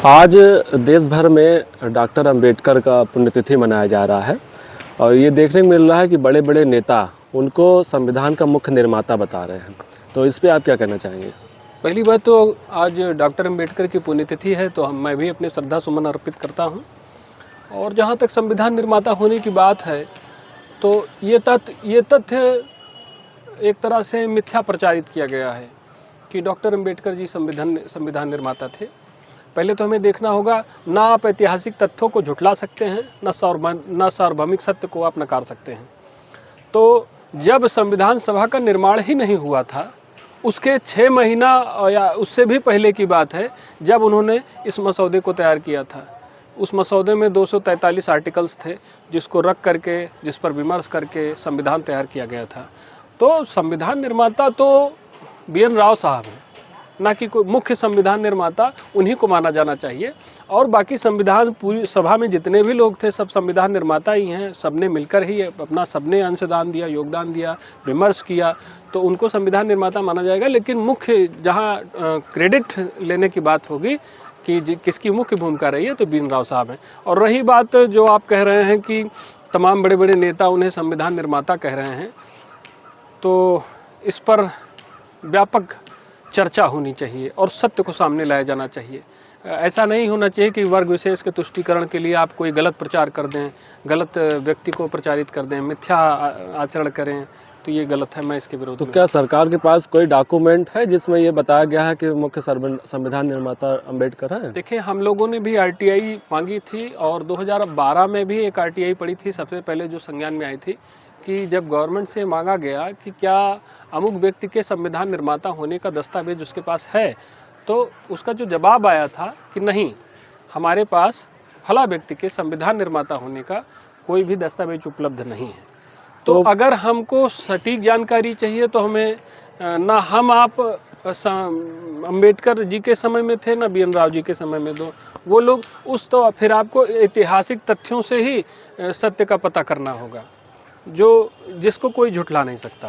आज देश भर में डॉक्टर अंबेडकर का पुण्यतिथि मनाया जा रहा है और ये देखने को मिल रहा है कि बड़े बड़े नेता उनको संविधान का मुख्य निर्माता बता रहे हैं। तो इस पे आप क्या कहना चाहेंगे? पहली बात तो आज डॉक्टर अंबेडकर की पुण्यतिथि है, तो मैं भी अपने श्रद्धा सुमन अर्पित करता हूं। और जहां तक संविधान निर्माता होने की बात है, तो ये तथ्य एक तरह से मिथ्या प्रचारित किया गया है कि डॉक्टर अंबेडकर जी संविधान निर्माता थे। पहले तो हमें देखना होगा, ना आप ऐतिहासिक तथ्यों को झुठला सकते हैं, न सार्वभौमिक सत्य को आप नकार सकते हैं। तो जब संविधान सभा का निर्माण ही नहीं हुआ था, उसके 6 महीना या उससे भी पहले की बात है, जब उन्होंने इस मसौदे को तैयार किया था। उस मसौदे में 243 आर्टिकल्स थे, जिसको रख करके, जिस पर विमर्श करके संविधान तैयार किया गया था। तो संविधान निर्माता तो BN राव साहब हैं, ना कि कोई मुख्य संविधान निर्माता उन्हीं को माना जाना चाहिए। और बाकी संविधान पूरी सभा में जितने भी लोग थे, सब संविधान निर्माता ही हैं। सबने मिलकर ही अपना सबने अंशदान दिया, योगदान दिया, विमर्श किया, तो उनको संविधान निर्माता माना जाएगा। लेकिन मुख्य जहाँ क्रेडिट लेने की बात होगी कि किसकी मुख्य भूमिका रही है, तो BN राव साहब हैं। और रही बात जो आप कह रहे हैं कि तमाम बड़े बड़े नेता उन्हें संविधान निर्माता कह रहे हैं, तो इस पर व्यापक चर्चा होनी चाहिए और सत्य को सामने लाया जाना चाहिए। ऐसा नहीं होना चाहिए कि वर्ग विशेष के तुष्टीकरण के लिए आप कोई गलत प्रचार कर दें, गलत व्यक्ति को प्रचारित कर दें, मिथ्या आचरण करें, तो ये गलत है। मैं इसके विरोध तो में। क्या सरकार के पास कोई डॉक्यूमेंट है जिसमें ये बताया गया है कि मुख्य संविधान निर्माता अंबेडकर है? देखिए, हम लोगों ने भी RTI मांगी थी और 2012 में भी एक RTI पड़ी थी, सबसे पहले जो संज्ञान में आई थी, कि जब गवर्नमेंट से मांगा गया कि क्या अमुक व्यक्ति के संविधान निर्माता होने का दस्तावेज उसके पास है, तो उसका जो जवाब आया था कि नहीं, हमारे पास फला व्यक्ति के संविधान निर्माता होने का कोई भी दस्तावेज उपलब्ध नहीं है। तो अगर हमको सटीक जानकारी चाहिए, तो हमें ना हम आप अंबेडकर जी के समय में थे, ना BN राव जी के समय में, दो वो लोग उस, तो फिर आपको ऐतिहासिक तथ्यों से ही सत्य का पता करना होगा, जिसको कोई झुठला नहीं सकता।